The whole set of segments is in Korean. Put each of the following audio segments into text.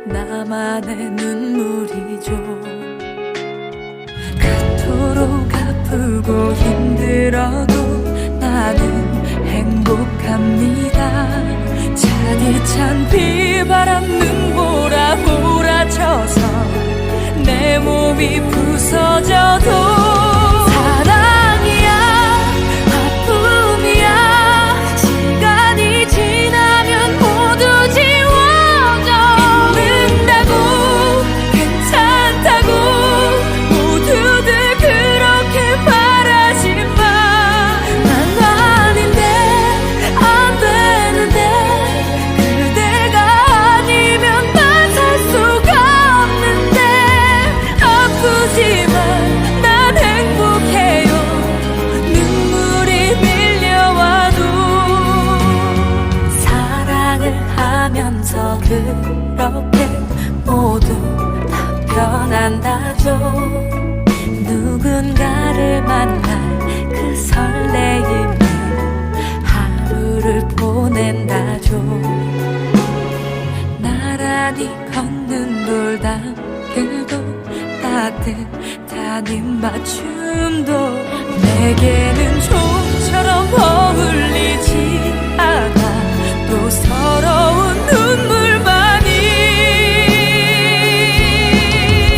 나만의 눈물이죠. 그토록 아프고 힘들어도 나는 행복합니다. 차디찬 비바람 눈보라 몰아쳐서 내 몸이 부서져도 사랑이야 아픔이야 시간이 지나면 모두 지워져. 잊는다고 괜찮다고 모두들 그렇게 바라지마. 난 아닌데 안 되는데 그대가 아니면 난 살 수가 없는데. 아프지만 난 행복해요. 눈물이 밀려와도 사랑을 하면서 그렇게 모두 다 변한다죠. 누군가를 만날 그 설레임에 하루를 보낸다죠. 나란히 걷는 돌담길도 따뜻한 입맞춤도 내게는 좀처럼 어울리지 않아. 또 서러운 눈물만이.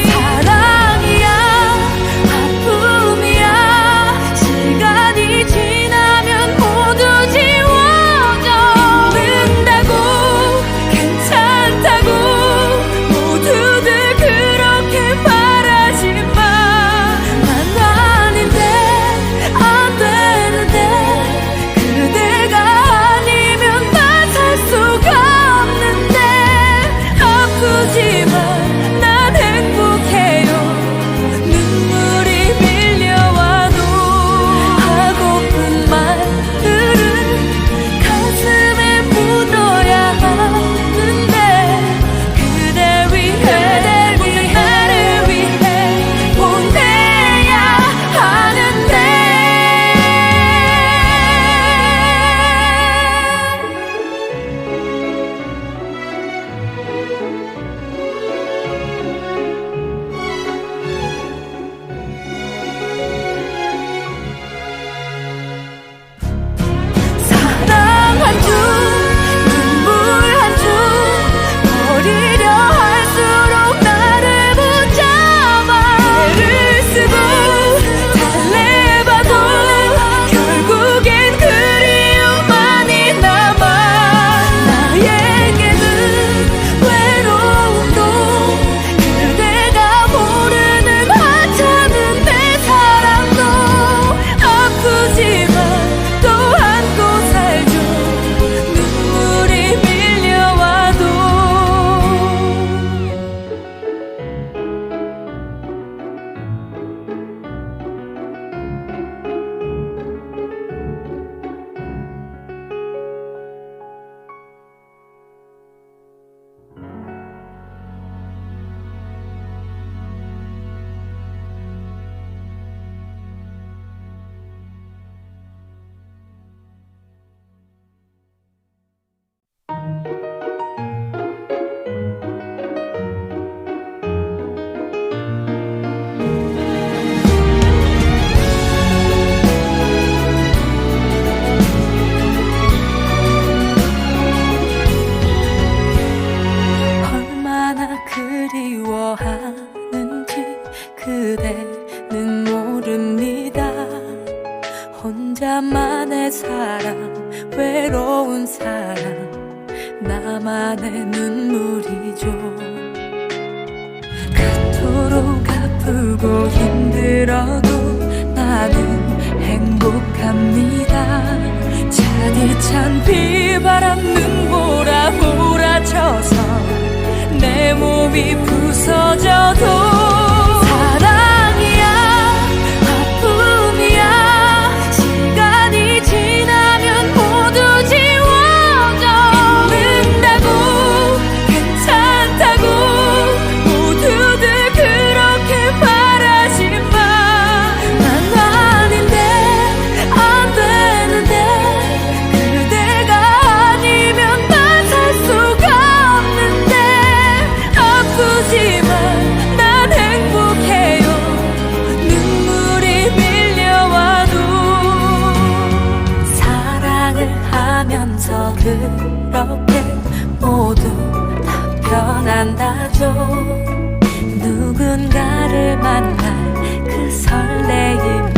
사랑이야 아픔이야 시간이 지나면 모두 지워져. 잊는다고 괜찮다고 모두들 그렇게 바라지마. 난 아닌데 안 되는데 그대가 아니면 난 살 수가 없는데. 아프지만 난 행복해요. 눈물이 밀려와도 하고픈 말들은 가슴에 묻어야 하는데 그대 위해 나를 위해 보내야 하는데. 사랑 한 줌 눈물 한 줌 버리려 할수록 나를 붙잡아. 애를 쓰고 달래봐도 결국엔 그리움만이 남아. 나에게는 외로움도 그대가 모르는 하찮은 내 사랑도 아프지만 또 안고 살죠. 눈물이 밀려와도. 얼마나 그리워하는지 그대는 모릅니다. 혼자만의 사랑 외로운 사랑 나만의 눈물이죠. 그토록 아프고 힘들어도 나는 행복합니다. 차디찬 비바람 눈보라 몰아쳐서 내 몸이 부서져도 사랑이야 아픔이야 시간이 지나면 모두 지워져. 잊는다고 괜찮다고 모두들 그렇게 바라지마. 난 아닌데 안 되는데 그대가 아니면 변한다죠. 누군가를 만날 그 설레임에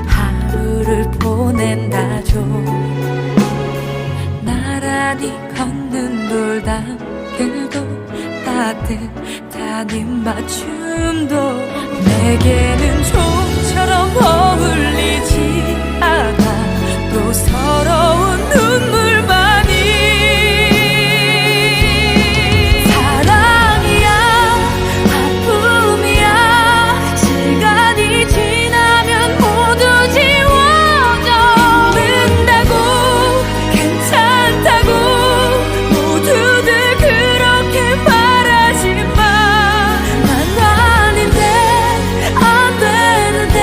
하루를 보낸다죠. 나란히 걷는 돌담들도 따뜻한 입맞춤도 내게는 좀처럼 어울리지 않아. 또 서러운 눈물만이. 사랑이야 아픔이야 시간이 지나면 모두 지워져. 모른다고 괜찮다고 모두들 그렇게 말하지만 난 아닌데 안 되는데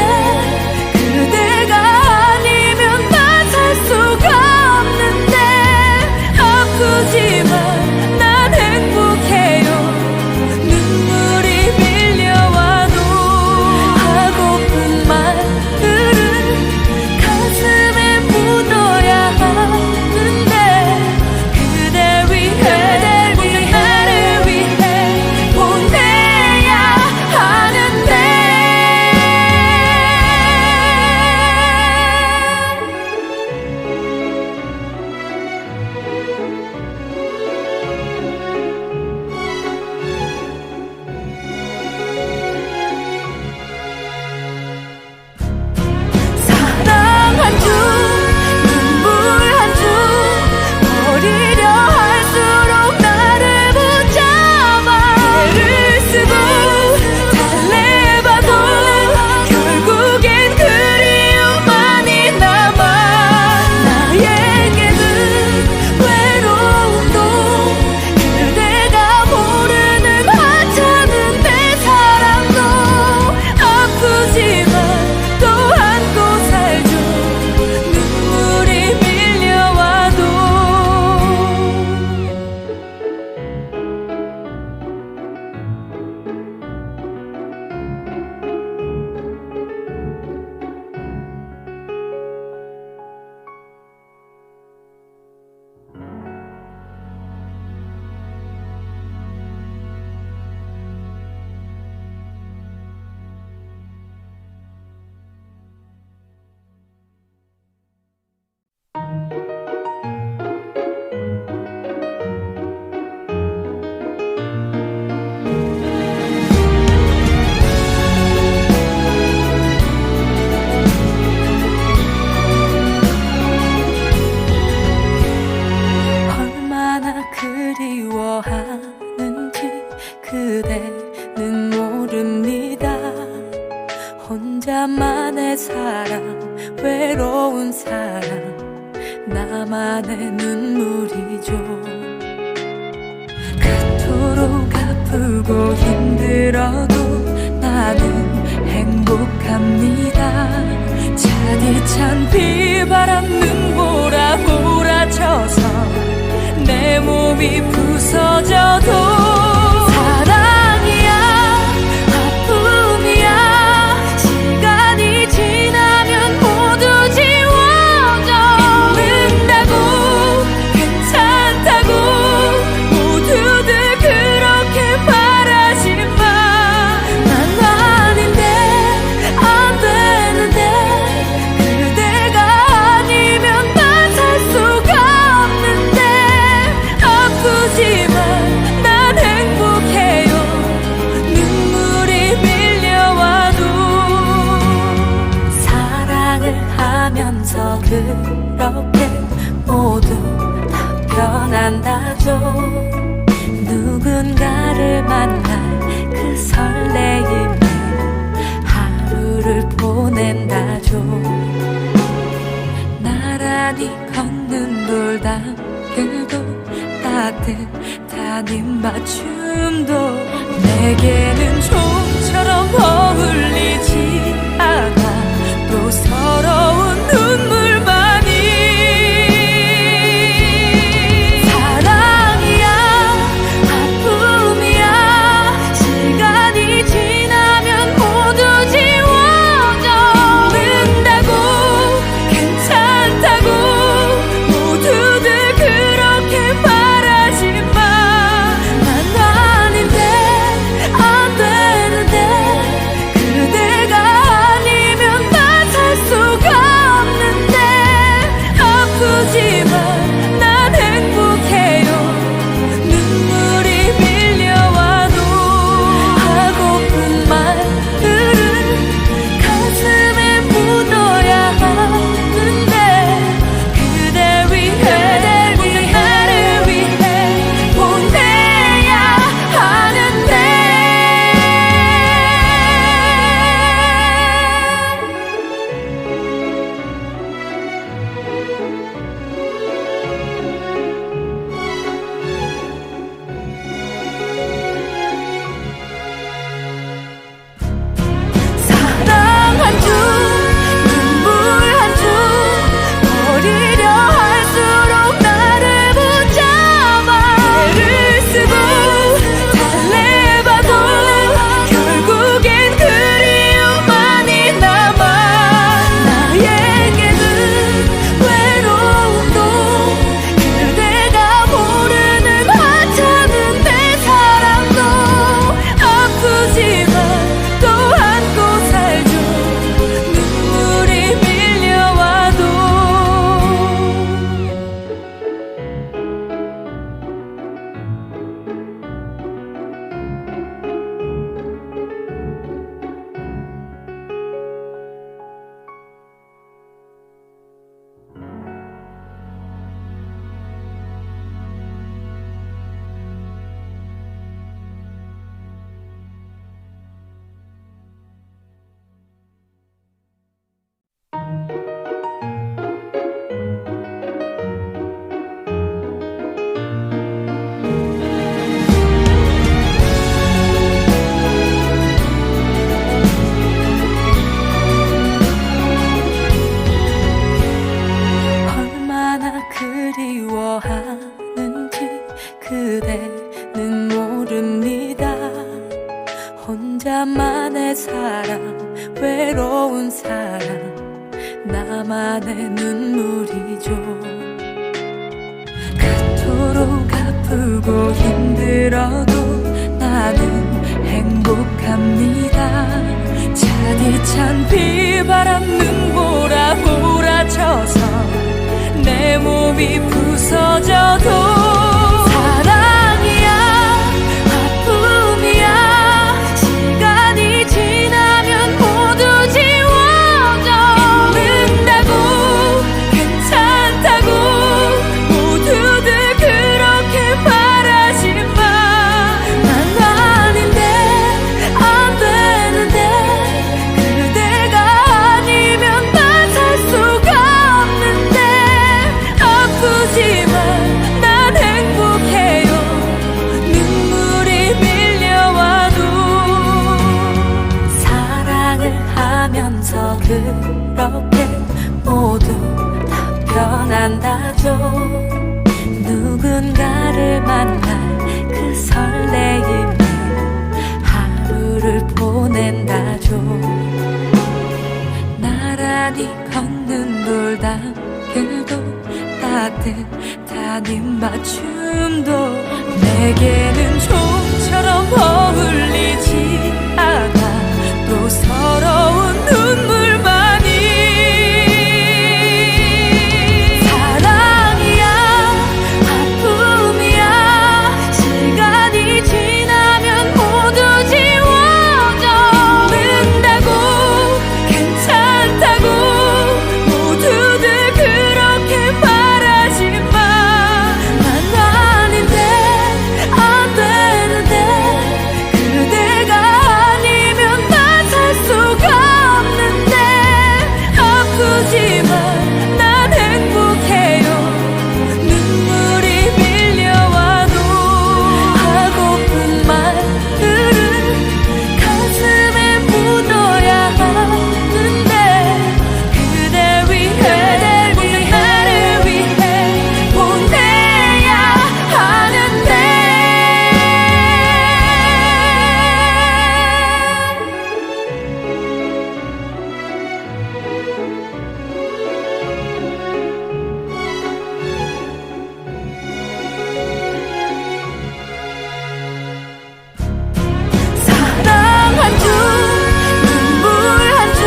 그대가 아니면 난 살 수가 없는데. 아프지만 난 행복해요. 눈물이 밀려와도 하고픈 말들은 가슴에 묻어야 하는데 그대 위해 나를 위해 보내야 하는데. 사랑 한 줌 눈물 한 줌 버리려 할수록 나를 붙잡아. 애를 쓰고 달래봐도 결국엔 그리움만이 남아. 나에게는 외로움도 그대가 모르는 하찮은 내 사랑도 아프지만 또 안고 살죠. 눈물이 밀려와도. 얼마나 그리워하는지 그대는 모릅니다. 혼자만의 사랑 외로운 사랑 나만의 눈물이죠. 그토록 아프고 힘들어도 나는 행복합니다. 차디찬 비바람 눈보라 몰아쳐서 내 몸이 부서져도 사랑이야 아픔이야 시간이 지나면 모두 지워져. 잊는다고 괜찮다고 모두들 그렇게 말하지만 난 아닌데 안 되는데 그대가 아니면 난 살 수가 없는데. 아프지만 난 행복해요. 눈물이 밀려와도. 사랑을 하면서 그렇게 모두 다 변한다죠. 누군가를 만날 그 설레임에 하루를 보낸다죠. 나란히 걷는 돌담들도 따뜻한 입맞춤도 내게는 좀처럼 어울리지 않아. 또 서러운 눈물만이. 사랑이야 아픔이야 시간이 지나면 모두 지워져. 모른다고 괜찮다고 모두들 그렇게 말하지만 난 모릅니다. 혼자만의 사랑, 외로운 사랑, 나만의 눈물이죠. 그토록 아프고 힘들어도 나는 행복합니다. 차디찬 비바람 눈보라 몰아쳐서 내 몸이 부서져도 사랑이야 아픔이야 시간이 지나면 모두 지워져. 잊는다고 괜찮다고 모두들 그렇게 말하지마. 난 아닌데 안 되는데 그대가 아니면 난 살 수가 없는데. 아프지만 난 행복해요. 눈물이 밀려와도 사랑을 하면서 그렇게 모두 다 변한다죠. 누군가를 만날 그 설레임에 하루를 보낸다죠. 나란히 걷는 돌담길도 따뜻한 입맞춤도 내게는 좀처럼 어울리지 않아. 또 서러운 눈물만이. 사랑이야 아픔이야 시간이 지나면 모두 지워져. 잊는다고 괜찮다고 모두들 그렇게 말하지마. 난 아닌데 안 되는데 그대가 아니면 난 살 수가 없는데. 아프지만 난 행복해요. 눈물이 밀려와도 하고픈 말들은 가슴에 묻어야 하는데 그대 위해 오늘 나를 위해 보내야 하는데. 사랑 한 줌 눈물 한 줌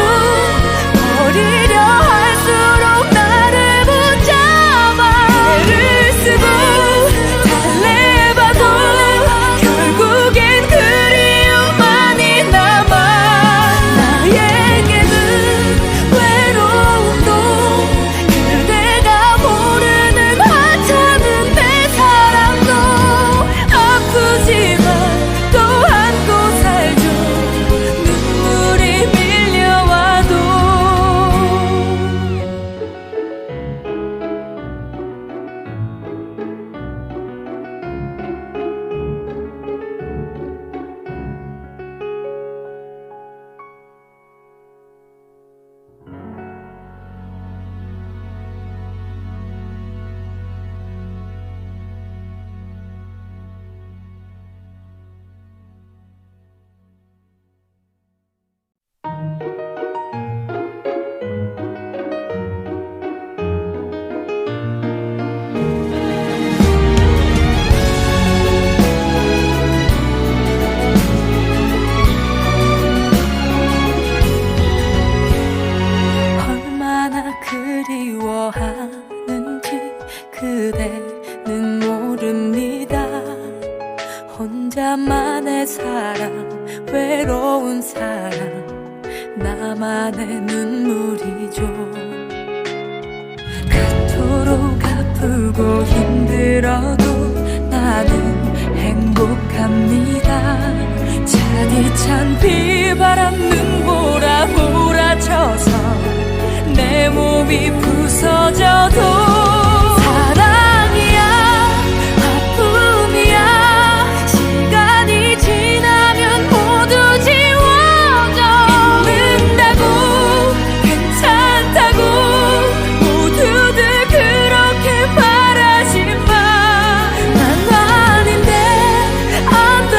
버리려 할수록 나를 붙잡아. 애를 쓰고 달래봐도 결국엔 그리움만이 남아. 나에게는 외로움도 그대가 모르는 하찮은 내 사랑도 아프지만 또 안고 살죠. 눈물이 밀려와도. 얼마나 그리워하는지 그대는 모릅니다. 혼자만의 사랑, 외로운 사랑, 나만의 눈물이죠. 그토록 아프고 힘들어도 나는 행복합니다. 차디찬 비바람 눈보라 몰아쳐서 내 몸이 부서져도 사랑이야 아픔이야 시간이 지나면 모두 지워져. 잊는다고 괜찮다고 모두들 그렇게 말하지마. 난 아닌데 안 돼.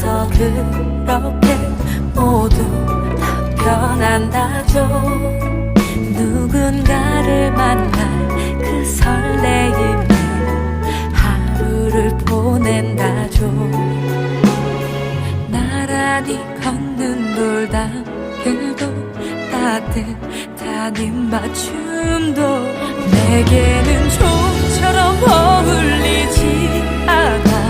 하면서 그렇게 모두 다 변한다죠. 누군가를 만날 그 설레임에 하루를 보낸다죠. 나란히 걷는 돌담길도 따뜻한 입맞춤도 내게는 좀처럼 어울리지 않아.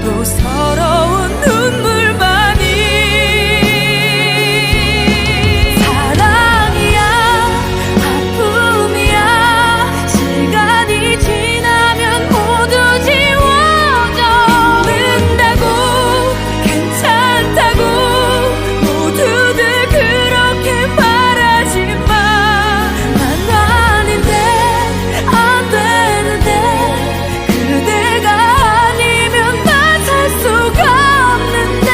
또 서러운 눈물만이 사랑이야 아픔이야 시간이 지나면 모두 지워져. 는다고 괜찮다고 모두들 그렇게 말하지만 난 아닌데 안 되는데 그대가 아니면 난 살 수가 없는데.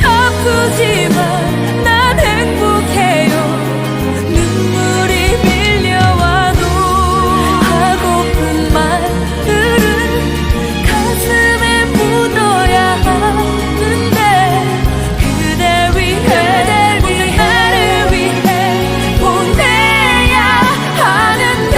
아프지만 난 행복해요. 눈물이 밀려와도 하고픈 말들은 가슴에 묻어야 하는데 그대 위해 나를 위해 보내야 하는데.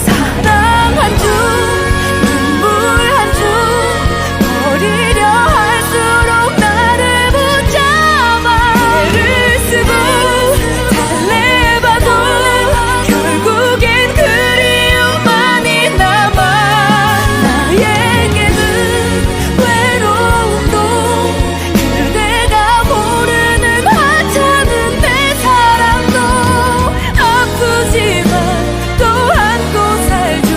사랑 한 줌, 눈물 한 줌, 버리려 할수록 나를 붙잡아. 애를 쓰고 달래봐도 결국엔 그리움만이 남아. 나에게는 외로움도 그대가 모르는 하찮은 내 사랑도 아프지만 또 안고 살죠.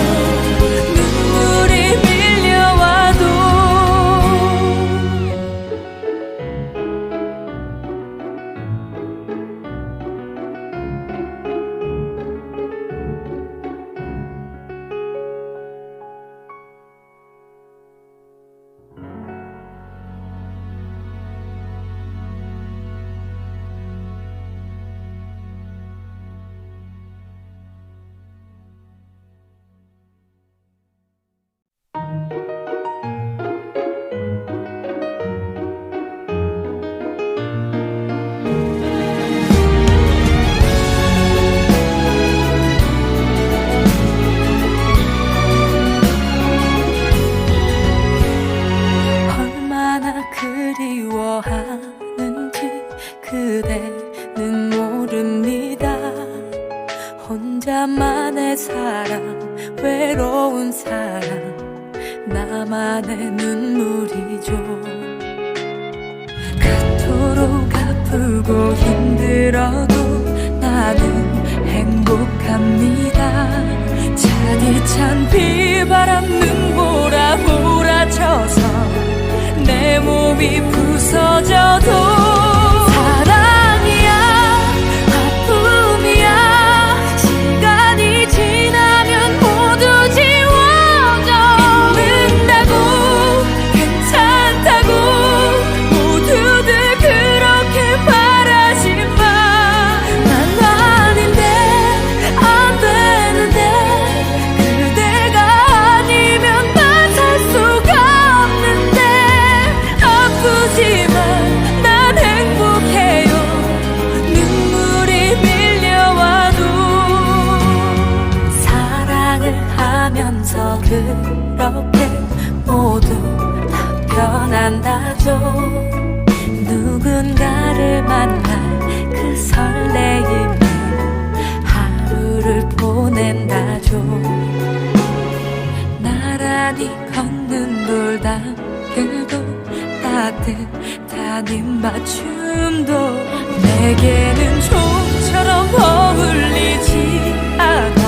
눈물이 밀려와도. 얼마나 그리워하는지 그대는 모릅니다. 혼자만의 사랑, 외로운 사랑, 나만의 눈물이죠. 그토록 아프고 힘들어도 나는 행복합니다. 차디찬 비바람 눈보라 몰아쳐서 내 몸이 부서져도 사랑이야 아픔이야 시간이 지나면 모두 지워져. 는다고 괜찮다고 모두들 그렇게 말하지만 난 아닌데 안 되는데 그대가 아니면 난 살 수가 없는데. 아프지만 난 행복해요. 눈물이 밀려와도 사랑을 하면서 그렇게 모두 다 변한다죠. 누군가를 만날 그 설레임에 하루를 보낸다죠. 나란히 걷는 돌담길도 따뜻한 입맞춤도 내게는 좀처럼 어울리지 않아.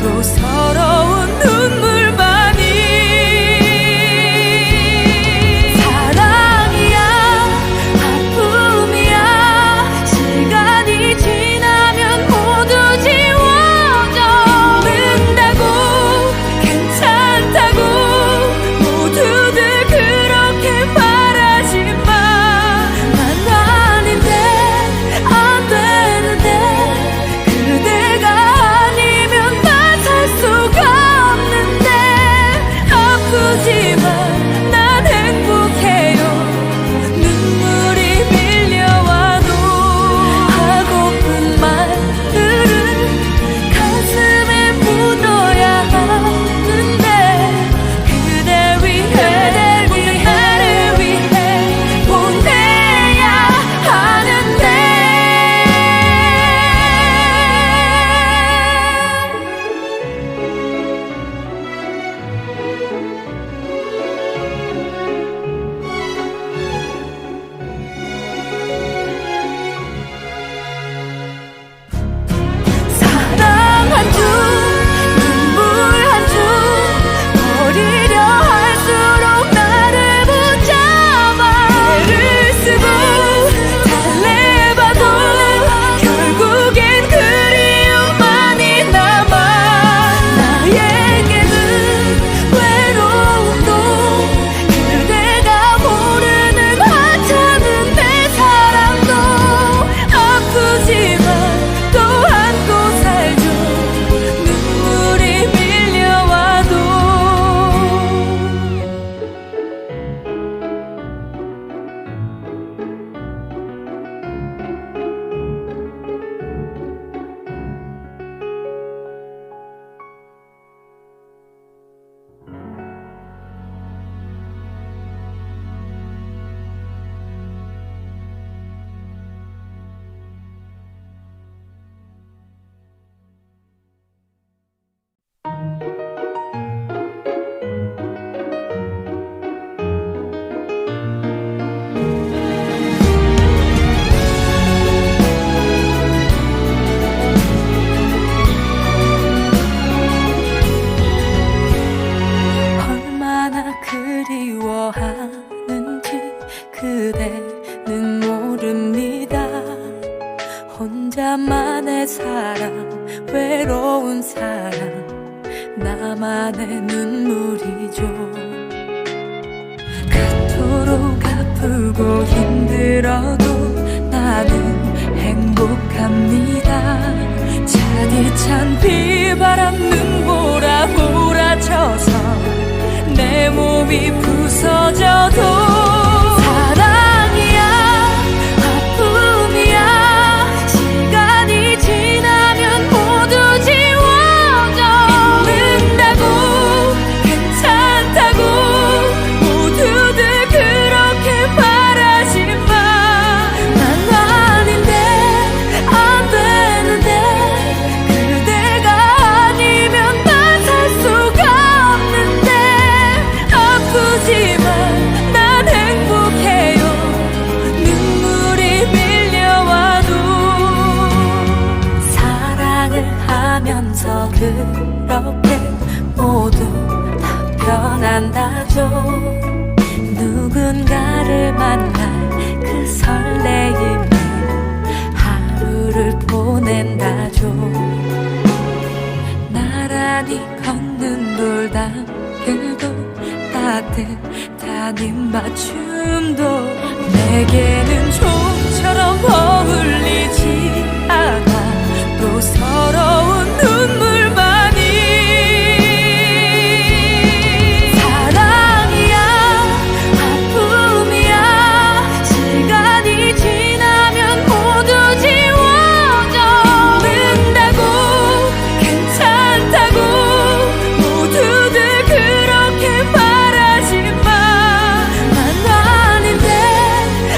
또 서러운 눈물만이 사랑이야 아픔이야 시간이 지나면 모두 지워져. 는다고 괜찮다고 모두들 나만의 눈물이죠. 그토록 아프고 힘들어도 나는 행복합니다. 차디찬 비바람 눈보라 몰아쳐서 내 몸이 부서져도 사랑이야 아픔이야 시간이 지나면 모두 지워져. 잊는다고 괜찮다고 모두들 그렇게 바라지마. 난 아닌데 안 되는데 그대가 아니면 난 살 수가 없는데. 아프지만 난 행복해요. 눈물이 밀려와도 사랑을 하면서 그렇게 모두 다 변한다죠. 누군가를 만날 그 설레임에 하루를 보낸다죠. 나란히 걷는 돌담길도 따뜻한 입맞춤도 내게는 좀처럼 어울리지 않아. 또 서러운 눈물만이. 사랑이야 아픔이야 시간이 지나면 모두 지워져. 잊는다고 괜찮다고 모두들 그렇게 바라지마. 난 아닌데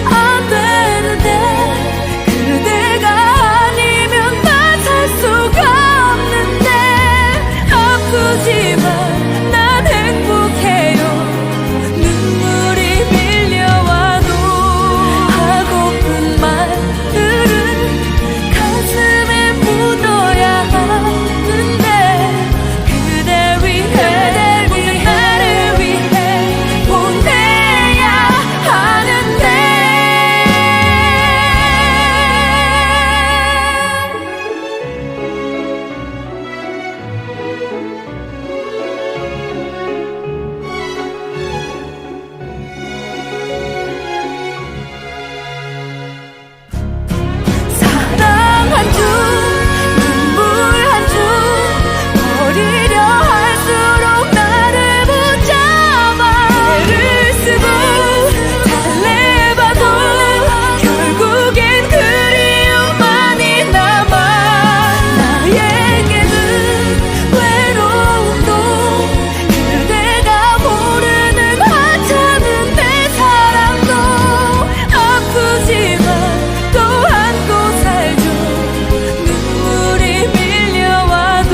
안 되는데 그대가 아니면 난 살 수가 없는데. 아프지만 난 행복해요. 눈물이 밀려와도 하고픈 말들은 가슴에 묻어야 하는데 그대 위해 오늘 나를 위해 보내야 하는데. 사랑 한 줌 눈물 한 줌 버리려 할수록 나를 붙잡아. 애를 쓰고 달래봐도 결국엔 그리움만이 남아. 나에게는 외로움도 그대가 모르는 하찮은 내 사랑도. 아프지만 또 안고 살죠. 눈물이 밀려와도.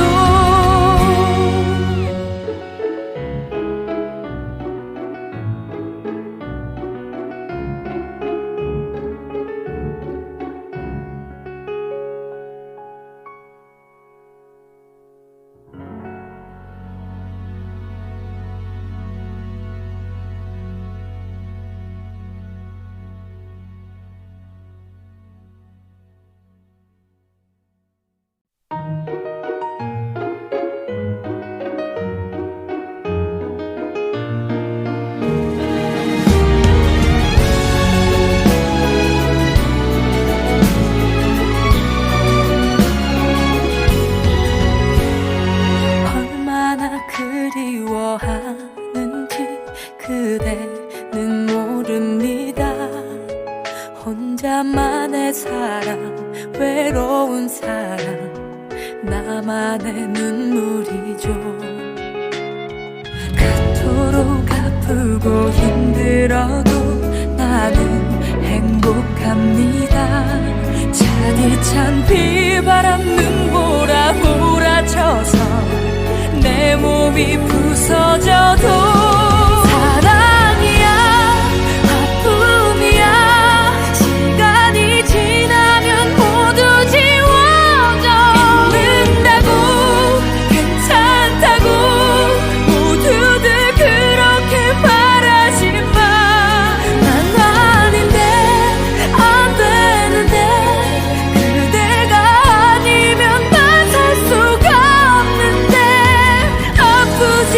얼마나 그리워하는지 그대는 모릅니다. 혼자만의 사랑 외로운 사랑 나만의 눈물이죠. 그토록 아프고 힘들어도 나는 행복합니다. 차디찬 비바람 눈보라 몰아쳐서 내 몸이 부서져도 사랑이야 아픔이야 시간이 지나면 모두 지워져. 잊는다고 괜찮다고 모두들 그렇게 바라지마. 난 아닌데 안 되는데 그대가 아니면 난 살 수가 없는데. 아프지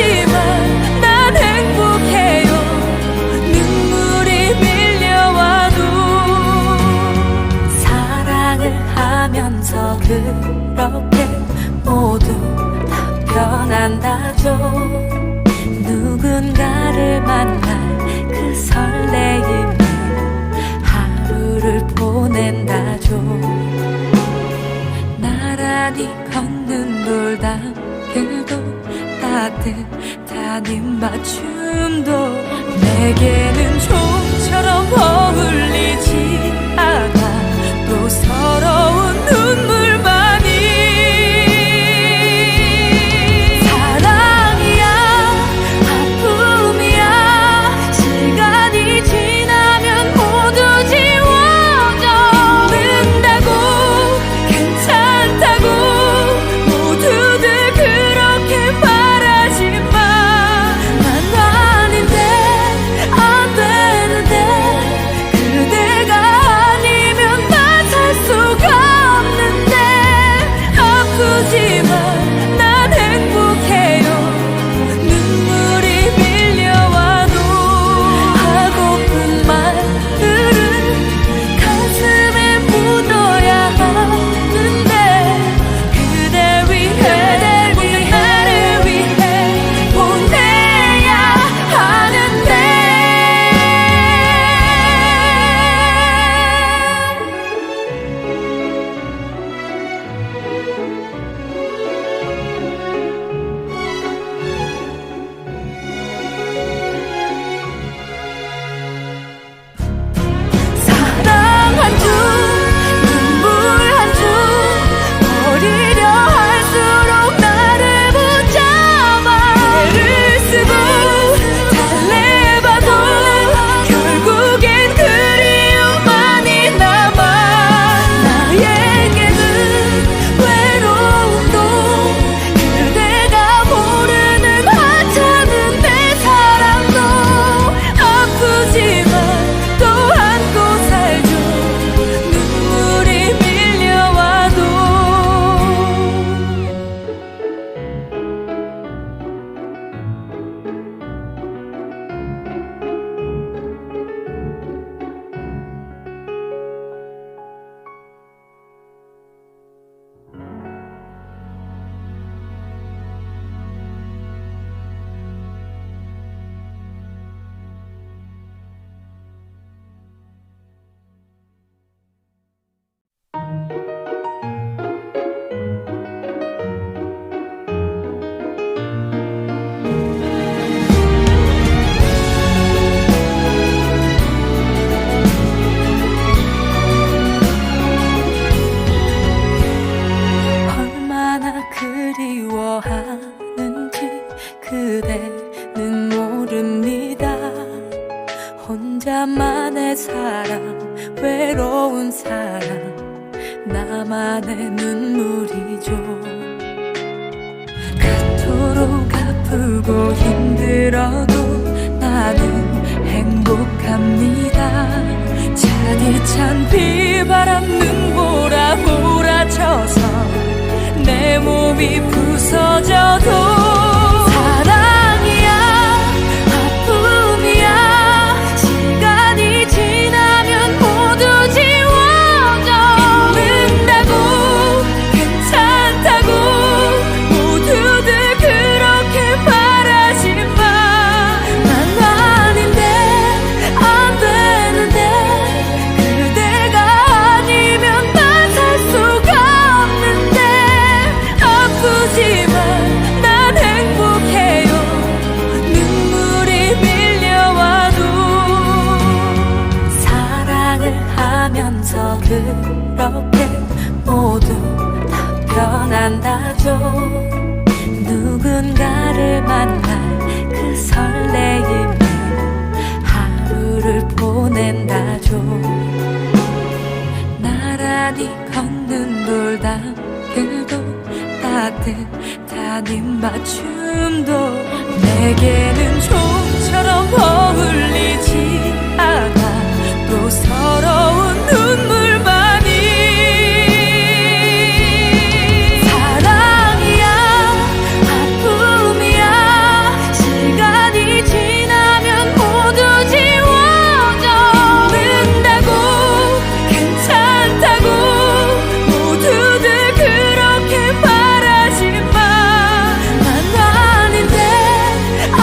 따뜻한 입맞춤도 내게는 좀처럼 어울리지 않아. 또 서러운 눈물만이 사랑이야 아픔이야 시간이 지나면 모두 지워져. 는다고 괜찮다고 모두들 그렇게 바라지만 난 아닌데 안 되는데 그대가 아니면 난 살 수가 없는데. 아프지만 난 행복해요. 눈물이 밀려와도 하고픈 말들은 가슴에 묻어야 하는데 그대 위해 나를 위해 보내야 하는데. 사랑 한 줌, 눈물 한 줌, 버리려 할수록 나를 붙잡아. 애를 쓰고 달래봐도 결국엔 그리움만이 남아. 나에게는 외로움도 그대가 모르는 하찮은 내 사랑도 아프지만 또 안고 살죠. 눈물이 밀려와도. 얼마나 그리워하는지 그대는 모릅니다. 혼자만의 사랑 외로운 사랑 나만의 눈물이죠. 그토록 아프고 힘들어도 나는 행복합니다. 차디찬 비바람 눈보라 몰아쳐서 내 몸이 부서져도 사랑이야 아픔이야 시간이 지나면 모두 지워져. 잊는다고 괜찮다고 모두들 그렇게 바라지만 난 아닌데 안 되는데 그대가 아니면 난 살 수가 없는데. 아프지만 난 행복해요. 눈물이 밀려와도 사랑을 하면서 그렇게 모두 다 변한다죠. 누군가를 만날 그 설레임에 하루를 보낸다죠. 나란히 걷는 돌담길도 따뜻한 입맞춤도 내게는 좀처럼 어울리지 않아. 또 서러운 눈물만이 사랑이야 아픔이야 시간이 지나면 모두 지워져. 는다고 괜찮다고 모두들 그렇게 바라지만 난 아닌데 안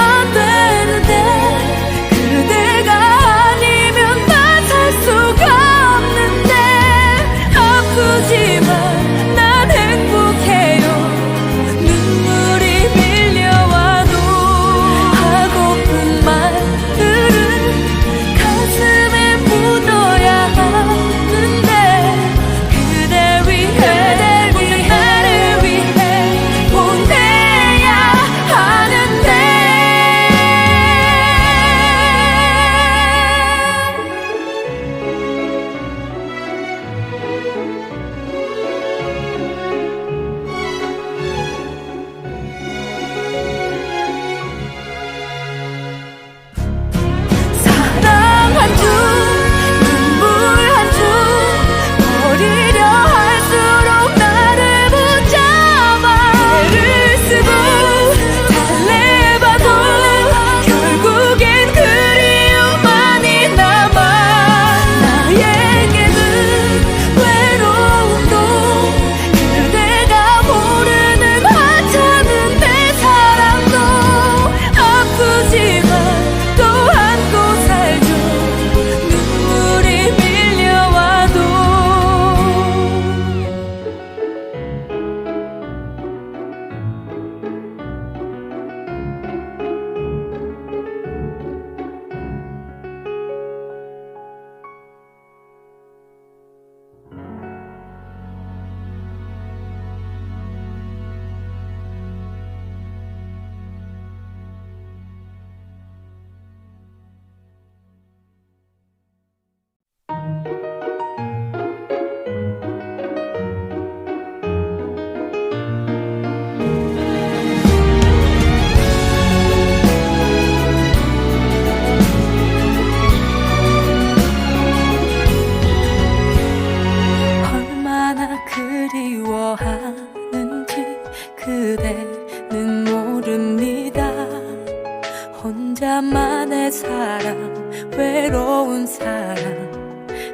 혼자만의 사랑, 외로운 사랑,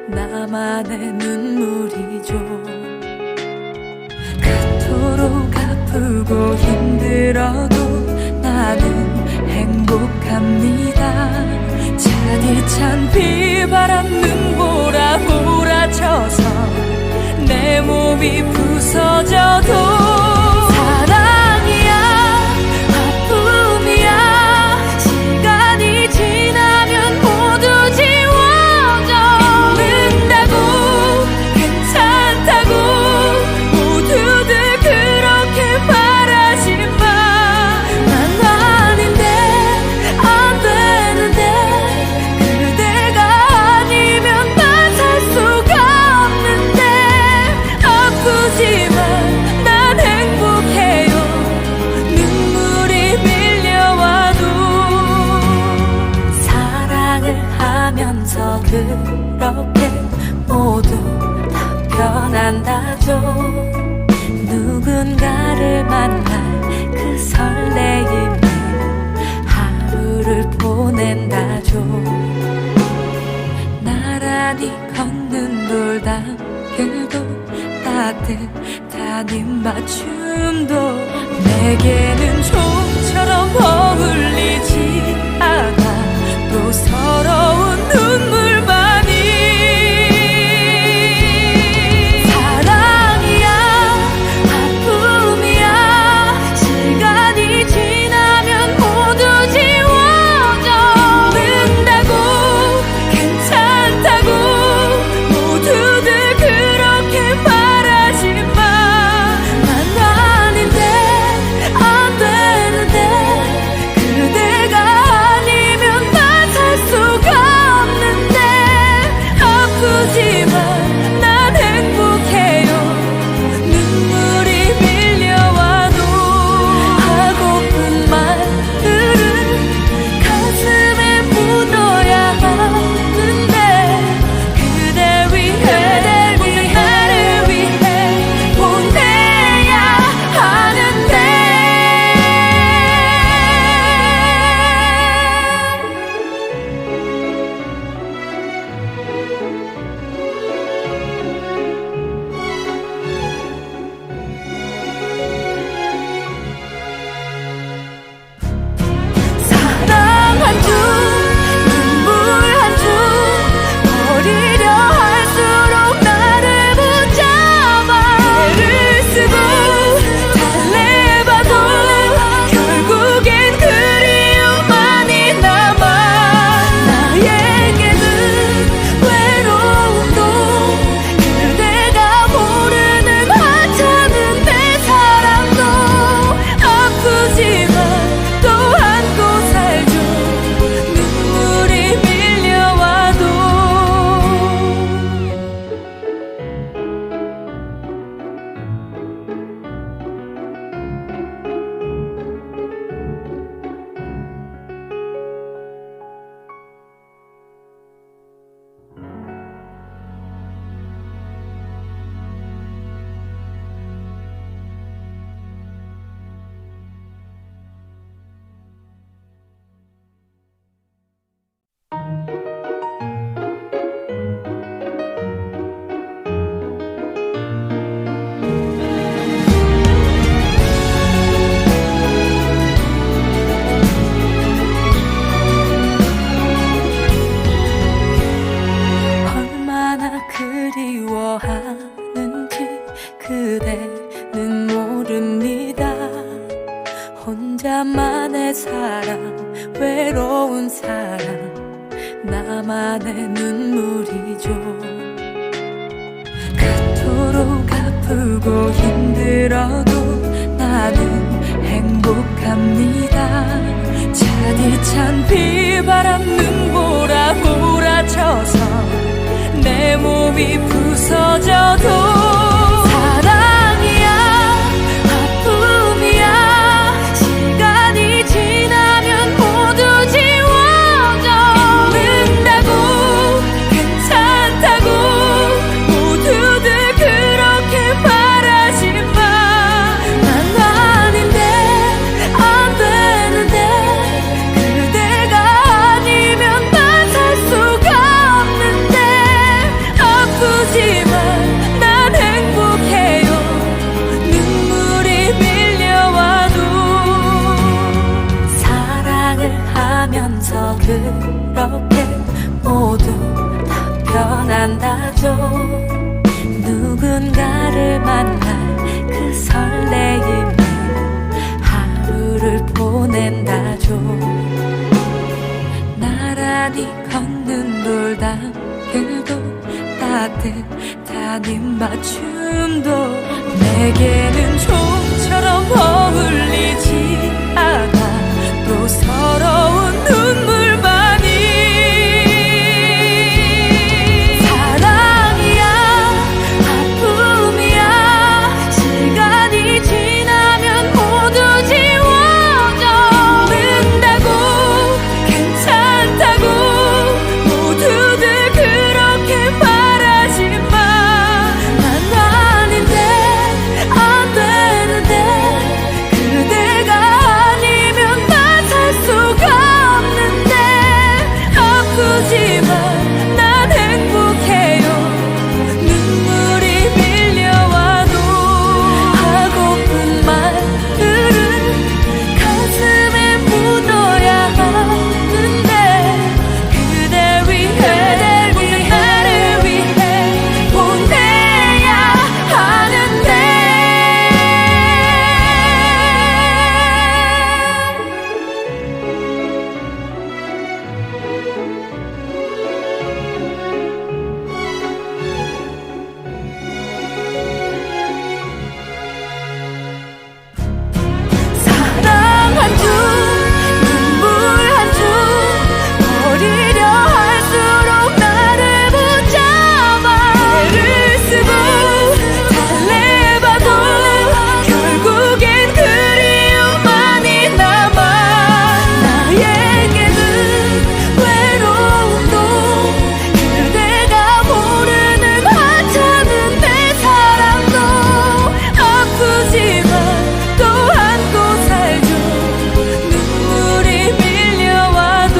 나만의 눈물이죠. 그토록 아프고 힘들어도 나는 행복합니다. 차디찬 비바람 눈보라 몰아쳐서 내 몸이 부서져도 사랑이야 아픔이야 시간이 지나면 모두 지워져. 잊는다고 괜찮다고 모두들 그렇게 바라지마. 난 아닌데 안 되는데 그대가 아니면 난 살 수가 없는데. 아프지만 난 행복해요. 눈물이 밀려와도 사랑을 하면서 그렇게 모두 다 변한다죠. 누군가를 만날 그 설레임에 하루를 보낸다죠. 나란히 걷는 돌담길도 따뜻한 입맞춤도 내게는 좀처럼 어울리지 않아. 또 서러운 눈물만이. 사랑이야 아픔이야 시간이 지나면 모두 지워져. 잊는다고 괜찮다고 모두들 그렇게 바라지마. 난 아닌데 안 되는데 그대가 아니면 난 살 수가 없는데. 아프지만 난 행복해요. 눈물이 밀려와도 하고픈 말들은 가슴에 묻어야 하는데 그대 위해 나를 위해 보내야 하는데. 사랑 한 줌, 눈물 한 줌, 버리려 할수록 나를 붙잡아. 애를 쓰고 달래봐도 결국엔 그리움만이 남아. 나에게는 외로움도 그대가 모르는 하찮은 내 사랑도. 아프지만 또 안고 살죠. 눈물이 밀려와도. 얼마나 그리워하는지 그대는 모릅니다. 혼자만의 사랑, 외로운 사랑, 나만의 눈물이죠. 그토록 아프고 힘들어도 나는 행복합니다. 차디찬 비바람 눈보라 몰아쳐서 내 몸이 부서져도 사랑이야 아픔이야 시간이 지나면 모두 지워져. 잊는다고 괜찮다고 모두들 그렇게 바라지마. 난 아닌데 안 되는데 그대가 하면서 그렇게 모두 다 변한다죠. 누군가를 만날 그 설레임에 하루를 보낸다죠. 나란히 걷는 돌담길도 따뜻한 입맞춤도 내게는 좀처럼 어울리지 않아. 또 서러운 눈물만이. 사랑이야 아픔이야 시간이 지나면 모두 지워져. 잊는다고 괜찮다고 모두들 그렇게 말하지만 난 아닌데 안 되는데 그대가 아니면 난 살 수가 없는데. 아프지만 난 행복해요. 눈물이 밀려와도 하고픈 말들은 가슴에 묻어야 하는데 그대 위해 나를 위해 보내야 하는데. 사랑 한 줌 눈물 한 줌 버리려 할수록 나를 붙잡아. 애를 쓰고 달래봐도 결국엔 그리움만이 남아. 나에게는 외로움도 그대가 모르는 하찮은 내 사랑도 아프지만 또 안고 살죠. 눈물이 밀려와도.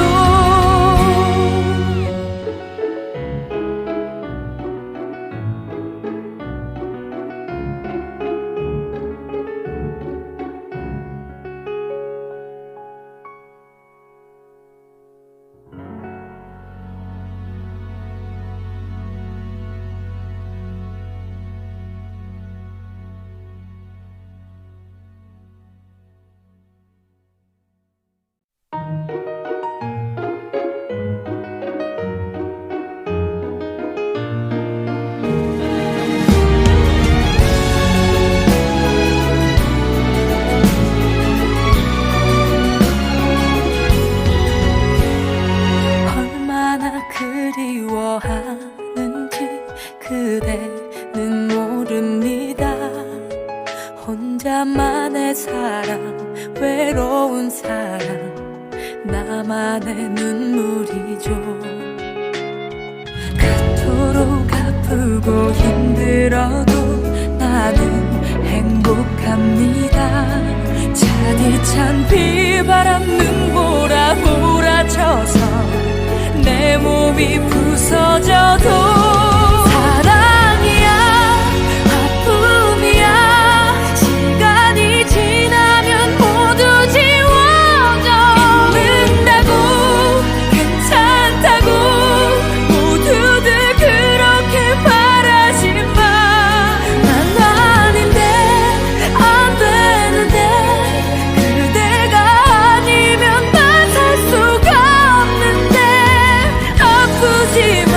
얼마나 그리워하는지 그대는 모릅니다. 혼자만의 사랑 외로운 사랑 나만의 눈물이죠. 그토록 아프고 힘들어도 나는 행복합니다. 차디찬 비바람 눈보라 몰아쳐서 내 몸이 부서져도 사랑이야 아픔이야 시간이 지나면 모두 지워져. 잊는다고 괜찮다고 모두들 그렇게 말하지만 난 아닌데 안 되는데 그대가 아니면 난 살 수가 없는데. 아프지만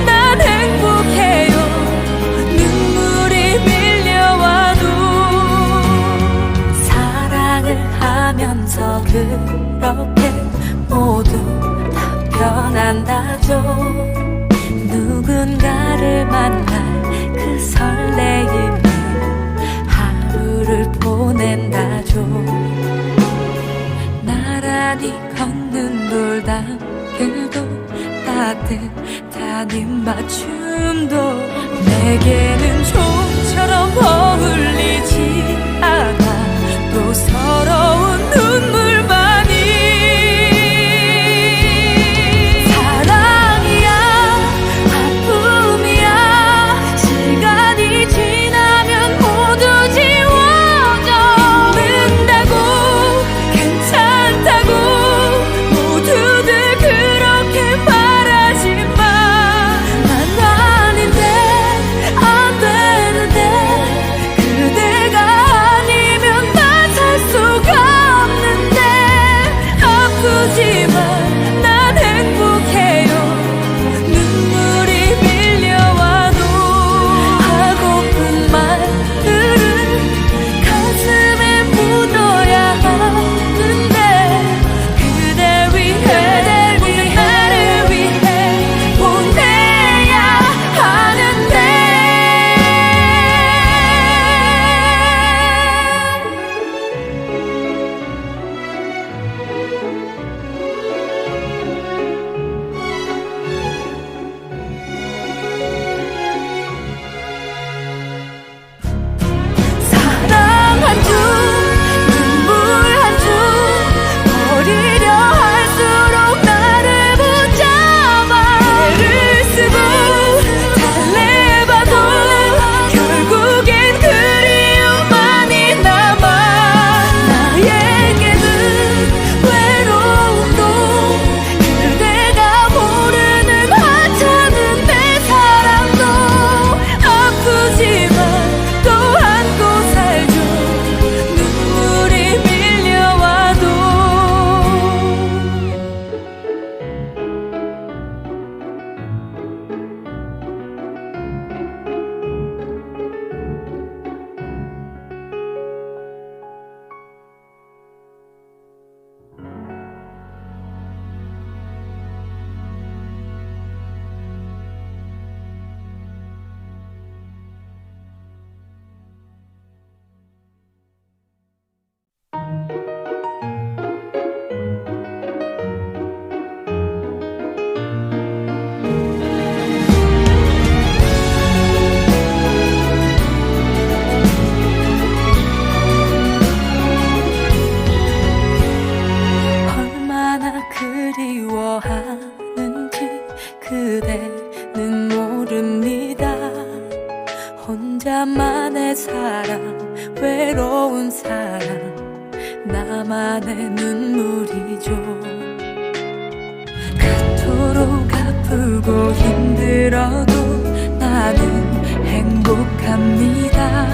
난 행복해요. 눈물이 밀려와도. 사랑을 하면서 그렇게 모두 다 변한다죠. 누군가를 만날 그 설레임에 하루를 보낸다죠. 나란히 걷는 돌담길도 따뜻한 입맞춤도 내게는 좀처럼 어울리지 않아. 또 서러운 눈물만이. 사랑이야 아픔이야 시간이 지나면 모두 지워져. 잊는다고 괜찮다고 모두 그리워하는지 그대는 모릅니다. 혼자만의 사랑, 외로운 사랑, 나만의 눈물이죠. 그토록 아프고 힘들어도 나는 행복합니다.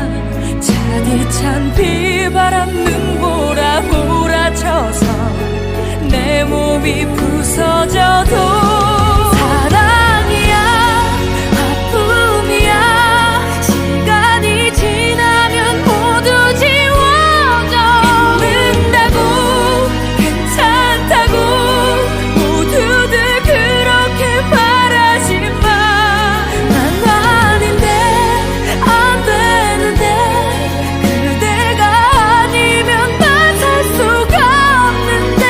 차디찬 비바람 눈보라 몰아쳐서 내 몸이 부서져도 사랑이야 아픔이야 시간이 지나면 모두 지워져. 잊는다고 괜찮다고 모두들 그렇게 바라지마. 난 아닌데 안 되는데 그대가 아니면 난 살 수가 없는데.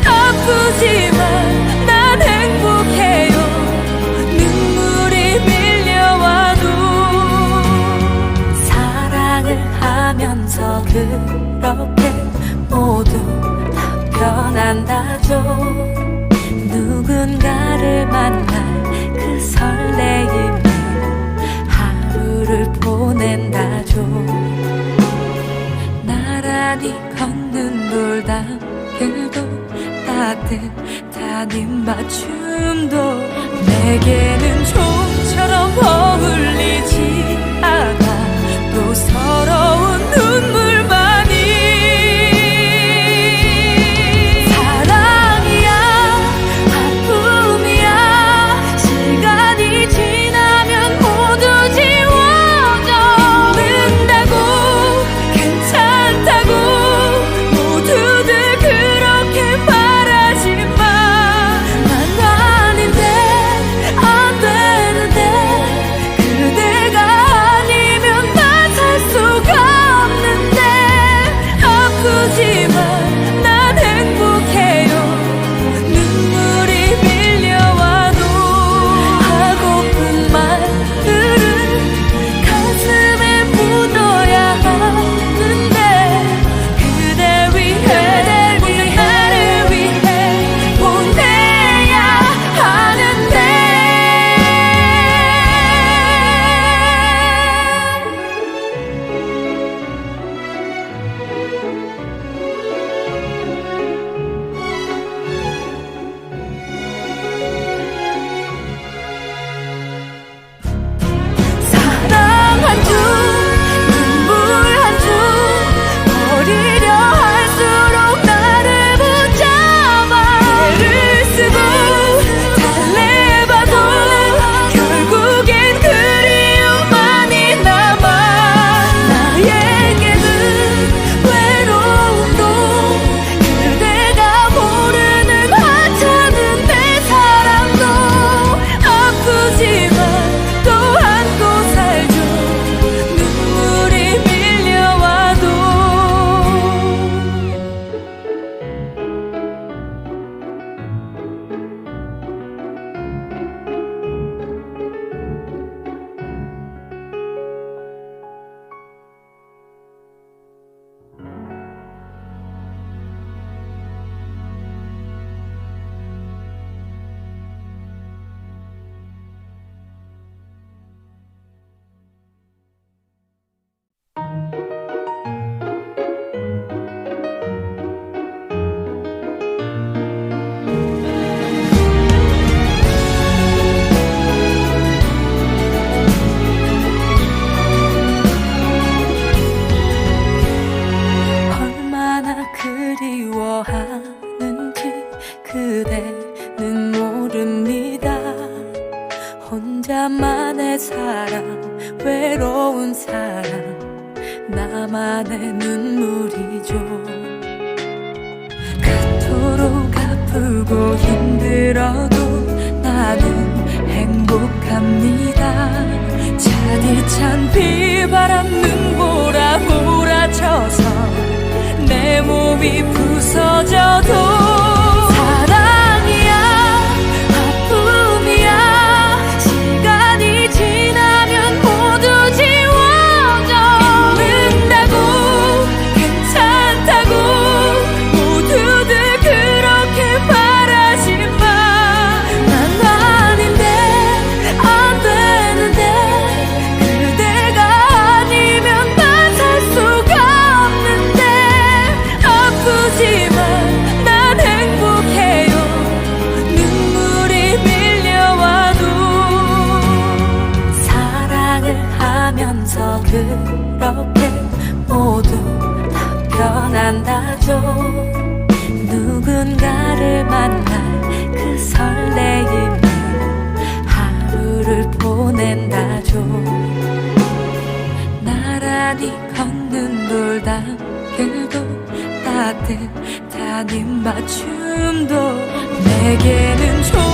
아프지만 난 행복해요. 눈물이 밀려와도 사랑을 하면서 그렇게 모두 다 변한다죠. 누군가를 만날 그 설레임에 하루를 보낸다죠. 나란히 걷는 돌담길도 따뜻한 입맞춤도 내게는 좀처럼 어울리지 않아. 또 서러운 눈물만이. 사랑이야 아픔이야 시간이 지나면 모두 지워져. 잊는다고 괜찮다고 모두들 그렇게 바라지마. 난 아닌데 안 되는데 그대가 아니면 난 살 수가 없는데. 아프지만 난 행복해요. 눈물이 밀려와도 하고픈 말들은 가슴에 묻어야 하는데 그대 위해 나를 위해 보내야 하는데. 사랑 한 줌, 눈물 한 줌 버리려 할수록 나를 붙잡아. 애를 쓰고 달래봐도 결국엔 그리움만이 남아. 나에게는 외로움도 그대가 모르는 하찮은 내 사랑도 아프지만 또 안고 살죠. 눈물이 밀려와도. 얼마나 그리워하는지 그대는 모릅니다. 혼자만의 사랑, 외로운 사랑, 나만의 눈물이죠. 그토록 아프고 힘들어도 나는 행복합니다. 차디찬 비바람 눈보라 몰아쳐서 내 몸이 부서져도 사랑이야 아픔이야 시간이 지나면 모두 지워져. 잊는다고 괜찮다고 모두들 그렇게 바라. 아닌 맞춤도 내게는 좋아.